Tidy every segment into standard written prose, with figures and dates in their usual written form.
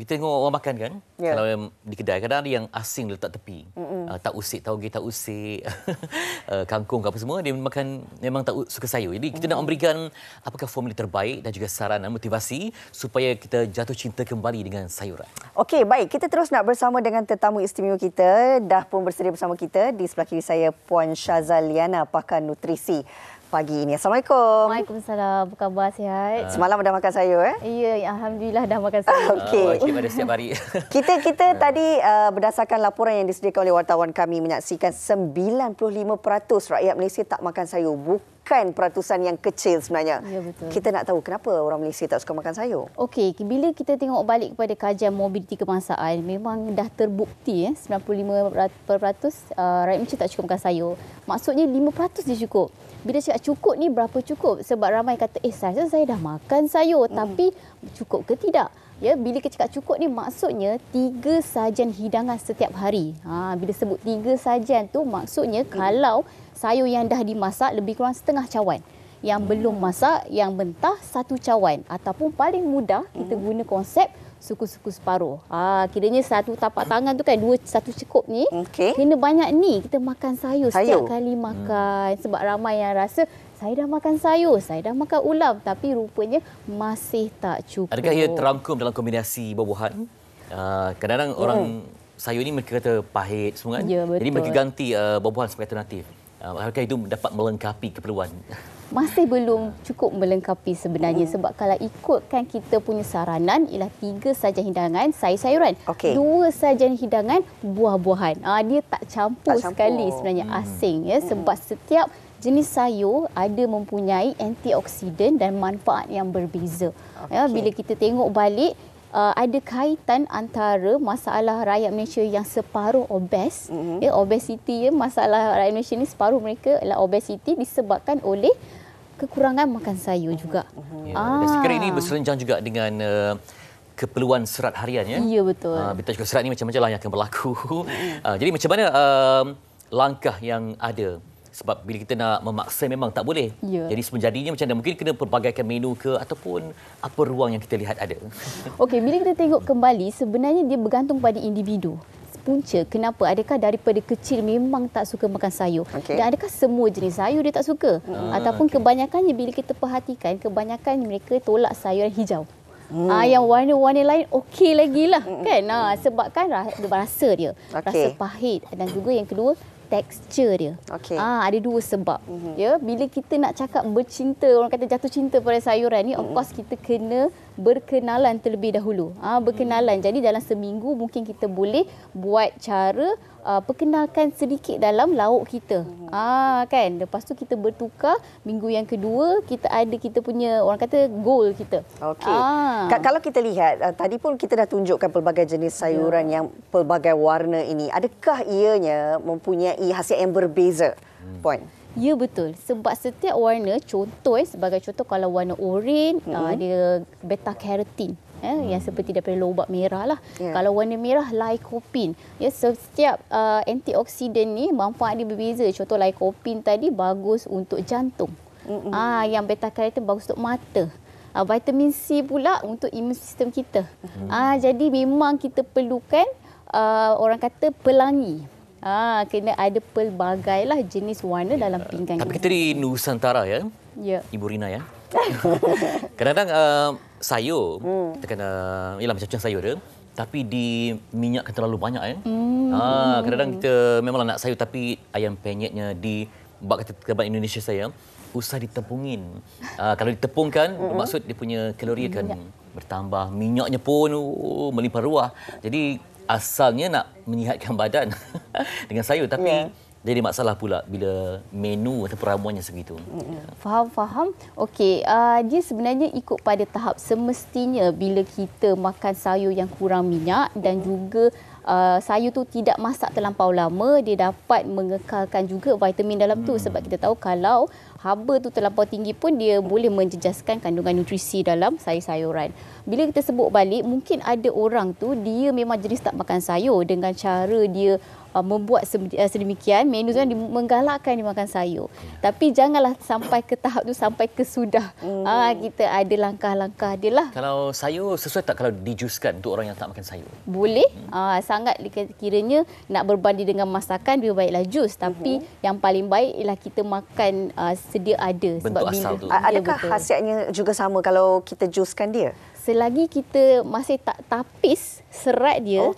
Kita tengok orang makan kan, kalau di kedai kadang ada yang asing letak tepi. Tak usik, tauge tak usik, kangkung apa semua, dia makan memang tak suka sayur. Jadi kita nak memberikan apakah formula terbaik dan juga saran dan motivasi supaya kita jatuh cinta kembali dengan sayuran. Okey, baik. Kita terus nak bersama dengan tetamu istimewa kita. Dah pun bersedia bersama kita. Di sebelah kiri saya Puan Shazaliana, pakar nutrisi pagi ini. Assalamualaikum. Waalaikumsalam. Apa khabar, sihat? Semalam dah makan sayur Ya, alhamdulillah dah makan sayur. Okey. Wajib ada setiap hari. Kita tadi berdasarkan laporan yang disediakan oleh wartawan kami menyaksikan 95% rakyat Malaysia tak makan sayur. Bukan peratusan yang kecil sebenarnya. Ya, betul. Kita nak tahu kenapa orang Malaysia tak suka makan sayur. Okey, bila kita tengok balik kepada kajian mobiliti kebangsaan, memang dah terbukti 95% rakyat Malaysia tak cukup makan sayur. Maksudnya 5% dia cukup. Bila cakap cukup ni berapa cukup? Sebab ramai kata, saya dah makan sayur. Tapi cukup ke tidak? Ya, bila kita cakap cukup ni maksudnya 3 sajian hidangan setiap hari. Bila sebut 3 sajian tu maksudnya kalau sayur yang dah dimasak lebih kurang setengah cawan. Yang belum masak, yang mentah 1 cawan. Ataupun paling mudah kita guna konsep suku-suku separuh. Kiranya 1 tapak tangan tu kan 1 cukup ni. Kena banyak ni kita makan sayur setiap kali makan. Sebab ramai yang rasa saya dah makan sayur, saya dah makan ulam tapi rupanya masih tak cukup. Adakah ia terangkum dalam kombinasi buah-buahan? Kadang-kadang orang sayur ni mereka kata pahit semua kan. Ya, betul. Jadi mereka ganti buah-buahan sebagai alternatif. Adakah itu dapat melengkapi keperluan? Masih belum cukup melengkapi sebenarnya sebab kalau ikutkan kita punya saranan ialah 3 sajian hidangan sayur-sayuran, 2 sajian hidangan buah-buahan. Dia tak campur sekali sebenarnya asing ya sebab setiap jenis sayur ada mempunyai antioksidan dan manfaat yang berbeza. Ya, bila kita tengok balik ada kaitan antara masalah rakyat Malaysia yang separuh obes, obesiti masalah rakyat Malaysia ni separuh mereka adalah obesiti disebabkan oleh kekurangan makan sayur juga. Dan sekiranya ini berserenjang juga dengan keperluan serat harian ya. Ya, betul. Kita juga serat ni macam-macam lah yang akan berlaku. Jadi macam mana langkah yang ada? Sebab bila kita nak memaksa memang tak boleh. Jadi semenjadinya macam mana? Mungkin kena perbagaikan menu ke ataupun apa ruang yang kita lihat ada. Okey, bila kita tengok kembali sebenarnya dia bergantung pada individu. Punca kenapa? Adakah daripada kecil memang tak suka makan sayur? Dan adakah semua jenis sayur dia tak suka? Ataupun kebanyakannya bila kita perhatikan kebanyakan mereka tolak sayuran hijau. Yang warna-warna lain okey lagi lah kan. Sebab kan rasa dia, rasa pahit dan juga yang kedua tekstur dia. Ada 2 sebab. Ya, bila kita nak cakap bercinta, orang kata jatuh cinta pada sayuran ni, of course kita kena berkenalan terlebih dahulu. Berkenalan. Jadi dalam seminggu mungkin kita boleh buat cara perkenalkan sedikit dalam lauk kita. Kan. Lepas tu kita bertukar, minggu yang kedua kita punya orang kata goal kita. Kalau kita lihat tadi pun kita dah tunjukkan pelbagai jenis sayuran yang pelbagai warna ini. Adakah ianya mempunyai khasiat yang berbeza? Puan. Ya, betul. Sebab setiap warna, contoh sebagai contoh kalau warna oranye dia beta carotene. Yang seperti daripada lobak merah lah. Kalau warna merah lycopene. Ya, setiap antioksidan ni manfaat dia berbeza. Contoh lycopene tadi bagus untuk jantung. Yang beta carotene bagus untuk mata. Vitamin C pula untuk imun sistem kita. Jadi memang kita perlukan orang kata pelangi. Kena ada pelbagai lah jenis warna dalam pinggan. Tapi kita di Nusantara ya, Ibu Rina ya. Kadang-kadang sayur, kita kena, ialah macam-macam sayur dia, tapi diminyakkan terlalu banyak ya. Kadang-kadang kita memanglah nak sayur tapi ayam penyetnya bak kata kebat Indonesia saya, usah ditepungin. Kalau ditepungkan, bermaksud dia punya kalori akan bertambah, minyaknya pun melimpah ruah. Jadi asalnya nak menyihatkan badan dengan sayur tapi jadi masalah pula bila menu atau ramuannya segitu. Faham. Okey, dia sebenarnya ikut pada tahap semestinya bila kita makan sayur yang kurang minyak dan juga sayur tu tidak masak terlampau lama, dia dapat mengekalkan juga vitamin dalam tu. Sebab kita tahu kalau haba tu terlampau tinggi pun dia boleh menjejaskan kandungan nutrisi dalam sayur-sayuran. Bila kita sebut balik, mungkin ada orang tu dia memang jenis tak makan sayur, dengan cara dia membuat sedemikian menu tu menggalakkan dia makan sayur. Tapi janganlah sampai ke tahap tu, sampai ke sudah. Kita ada langkah-langkah dia lah. Kalau sayur sesuai tak kalau dijuskan untuk orang yang tak makan sayur? Boleh. Sangat kiranya nak berbanding dengan masakan, lebih baiklah jus. Tapi yang paling baik ialah kita makan sedia ada. Bentuk asal tu. Adakah khasiatnya juga sama kalau kita juskan dia? Selagi kita masih tak tapis serat dia.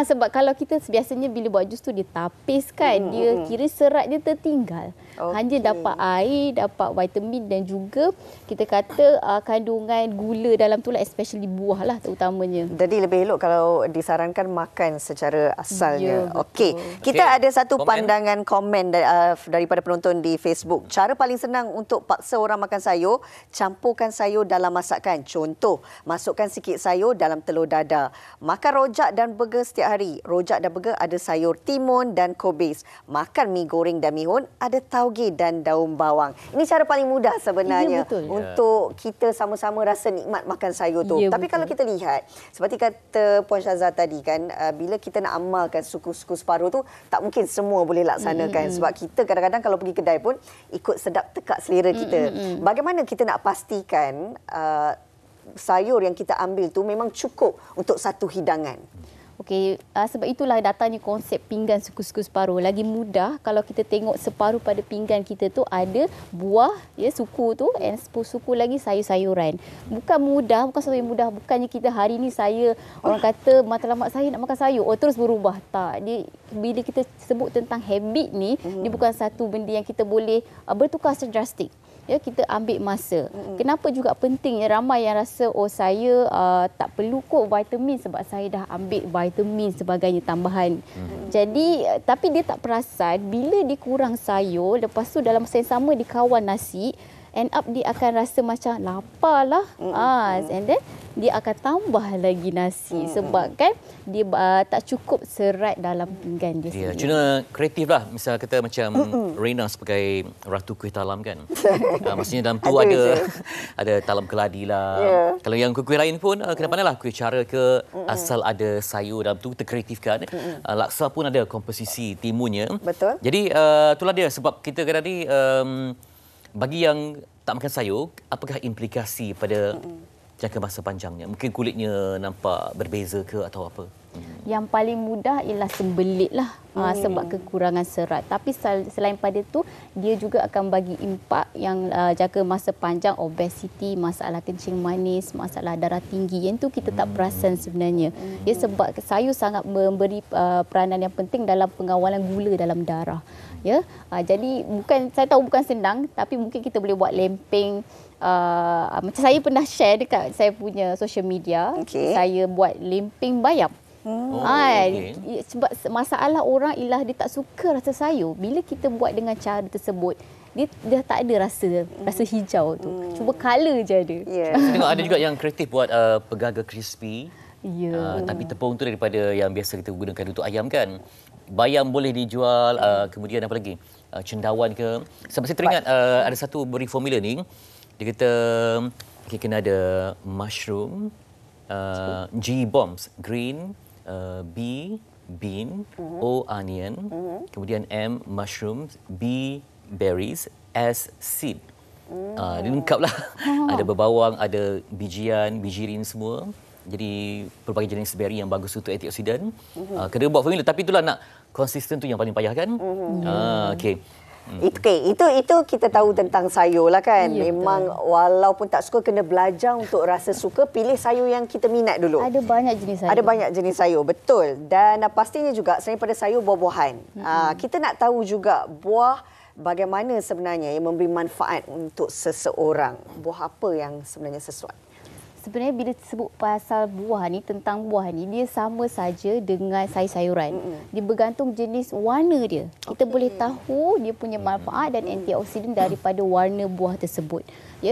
Sebab kalau kita biasanya bila buat jus tu dia tapis kan, dia kira serat dia tertinggal. Hanya dapat air, dapat vitamin dan juga kita kata kandungan gula dalam tu lah, especially buah lah terutamanya. Jadi lebih elok kalau disarankan makan secara asalnya. Ya, Okey, kita ada satu pandangan komen daripada penonton di Facebook. Cara paling senang untuk paksa orang makan sayur, campurkan sayur dalam masakan. Contoh, masukkan sikit sayur dalam telur dadar. Makan rojak dan burger setiap hari. Rojak dan burger ada sayur timun dan kobis. Makan mi goreng dan mihun ada tauge dan daun bawang. Ini cara paling mudah sebenarnya untuk kita sama-sama rasa nikmat makan sayur tu. Tapi kalau kita lihat, seperti kata Puan Syazah tadi kan, bila kita nak amalkan suku-suku separuh tu, tak mungkin semua boleh laksanakan. Sebab kita kadang-kadang kalau pergi kedai pun ikut sedap tekak selera kita. Bagaimana kita nak pastikan sayur yang kita ambil tu memang cukup untuk satu hidangan? Okey, sebab itulah datangnya konsep pinggan suku-suku separuh. Lagi mudah kalau kita tengok separuh pada pinggan kita tu ada buah, suku tu, dan suku lagi sayur-sayuran. Bukan mudah, bukan sesuatu yang mudah. Bukannya kita hari ni orang kata matlamat saya nak makan sayur, terus berubah. Tak. Bila kita sebut tentang habit ni, dia bukan satu benda yang kita boleh bertukar secara drastik. Kita ambil masa. Kenapa juga pentingnya, ramai yang rasa saya tak perlu kot vitamin sebab saya dah ambil vitamin sebagainya tambahan. Jadi tapi dia tak perasan bila dia kurang sayur, lepas tu dalam masa yang sama dia kawan nasi, end up dia akan rasa macam lapar lah. And then dia akan tambah lagi nasi sebab kan dia tak cukup serat dalam pinggan dia sendiri. Cuma kreatif lah. Misal kata macam Reina sebagai ratu kuih talam kan. Maksudnya dalam tu ada talam keladi lah. Kalau yang kuih lain pun kena pandai lah. Kuih cara ke asal ada sayur dalam tu kita kreatifkan. Laksa pun ada komposisi timunnya. Betul. Jadi itulah dia sebab kita kadang ni bagi yang tak makan sayur, apakah implikasi pada jangka masa panjangnya? Mungkin kulitnya nampak berbeza ke atau apa? Yang paling mudah ialah sembelit lah sebab kekurangan serat. Tapi selain pada tu, dia juga akan bagi impak yang jangka masa panjang, obesiti, masalah kencing manis, masalah darah tinggi. Yang tu kita tak perasan sebenarnya. Sebab sayur sangat memberi peranan yang penting dalam pengawalan gula dalam darah. Jadi saya tahu bukan senang, tapi mungkin kita boleh buat lempeng. Macam saya pernah share dekat saya punya social media. Saya buat lempeng bayam. Sebab masalah orang ialah dia tak suka rasa sayur. Bila kita buat dengan cara tersebut, dia tak ada rasa hijau tu. Cuba colour je ada. Saya tengok ada juga yang kreatif buat pegaga crispy. Tapi tepung tu daripada yang biasa kita gunakan untuk ayam kan. Bayam boleh dijual, kemudian apa lagi? Cendawan ke. Sebab saya teringat ada satu beri formula ni. Dia kata kena ada mushroom, G bombs, green, B bean, O onion, kemudian M mushrooms, B berries, S seed. Dia lengkap lah. Ada berbawang, ada bijian, bijirin semua. Jadi pelbagai jenis berry yang bagus untuk antioksidan. Kena buat formula, tapi itulah nak konsisten tu yang paling payah kan. Okey. Itu kita tahu tentang sayur lah kan. Memang walaupun tak suka, kena belajar untuk rasa suka. Pilih sayur yang kita minat dulu. Ada banyak jenis sayur. Ada banyak jenis sayur, betul. Dan pastinya juga selain pada sayur, buah-buahan. Kita nak tahu juga buah bagaimana sebenarnya yang memberi manfaat untuk seseorang. Buah apa yang sebenarnya sesuai? Sebenarnya bila sebut pasal buah ni, tentang buah ni, dia sama saja dengan sayur-sayuran. Dia bergantung jenis warna dia. Kita boleh tahu dia punya manfaat dan antioksidan daripada warna buah tersebut.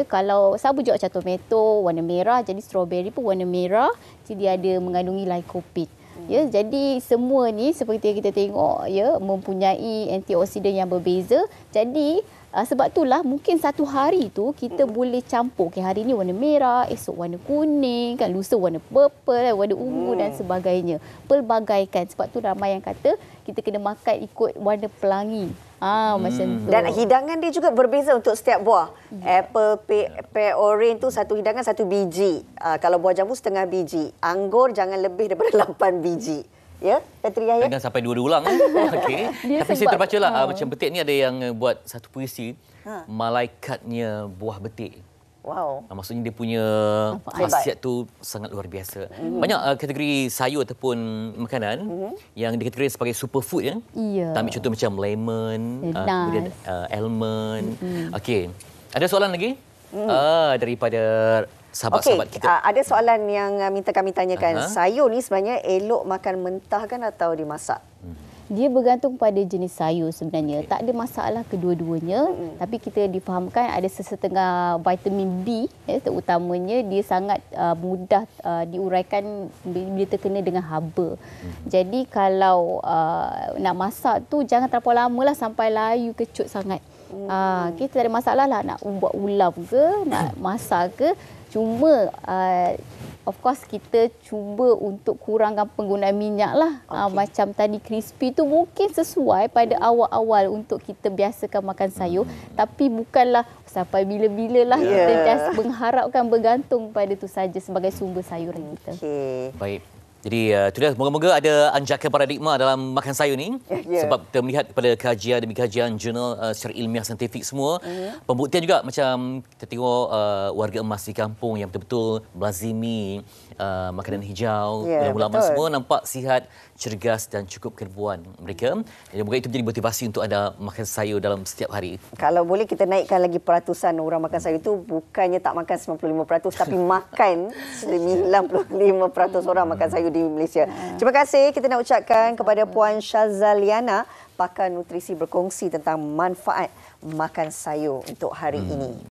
Kalau sabu juga macam tomato, warna merah, jadi strawberry pun warna merah, jadi dia ada mengandungi lycopene. Ya, jadi semua ni seperti yang kita tengok ya mempunyai antioksidan yang berbeza. Jadi sebab itulah mungkin satu hari tu kita boleh campur. Okay, hari ni warna merah, esok warna kuning, kan, lusa warna purple, warna ungu dan sebagainya. Pelbagaikan. Sebab tu ramai yang kata kita kena makan ikut warna pelangi. Macam tu. Dan hidangan dia juga berbeza untuk setiap buah. Apple, pear, orange tu satu hidangan satu biji. Kalau buah jambu setengah biji. Anggur jangan lebih daripada 8 biji. Ya, Katria ya. Jangan sampai dua ulang. Okey. Tapi saya terbaca lah macam betik ni ada yang buat satu puisi malaikatnya buah betik. Wow. Maksudnya dia punya khasiat tu sangat luar biasa. Banyak kategori sayur ataupun makanan yang dikategori sebagai superfood ya. Ya. Kita ambil contoh macam lemon, kemudian almond. Okey. Ada soalan lagi? Daripada sahabat-sahabat kita. Ada soalan yang minta kami tanyakan. Sayur ni sebenarnya elok makan mentah kan atau dimasak? Dia bergantung pada jenis sayur sebenarnya. Tak ada masalah kedua-duanya. Tapi kita difahamkan ada sesetengah vitamin B, terutamanya dia sangat mudah diuraikan bila terkena dengan haba. Jadi kalau nak masak tu jangan terlalu lama lah sampai layu kecut sangat. Kita tak ada masalah lah nak buat ulam ke, nak masak ke. Cuma of course kita cuba untuk kurangkan penggunaan minyak lah. Macam tadi crispy tu mungkin sesuai pada awal-awal untuk kita biasakan makan sayur. Tapi bukanlah sampai bila-bila lah kita just mengharapkan bergantung pada tu saja sebagai sumber sayuran kita. Baik. Jadi itu dia, moga-moga ada anjakan paradigma dalam makan sayur ni. Sebab kita melihat kepada kajian demi kajian jurnal secara ilmiah saintifik semua. Pembuktian juga macam kita tengok warga emas di kampung yang betul-betul melazimi makanan hijau, ulama-ulama semua nampak sihat, cergas dan cukup kemampuan mereka. Jadi moga itu menjadi motivasi untuk anda makan sayur dalam setiap hari. Kalau boleh kita naikkan lagi peratusan orang makan sayur itu, bukannya tak makan 95% tapi makan 95% orang makan sayur di Malaysia. Terima kasih kita nak ucapkan kepada Puan Shazaliana, pakar nutrisi, berkongsi tentang manfaat makan sayur untuk hari ini.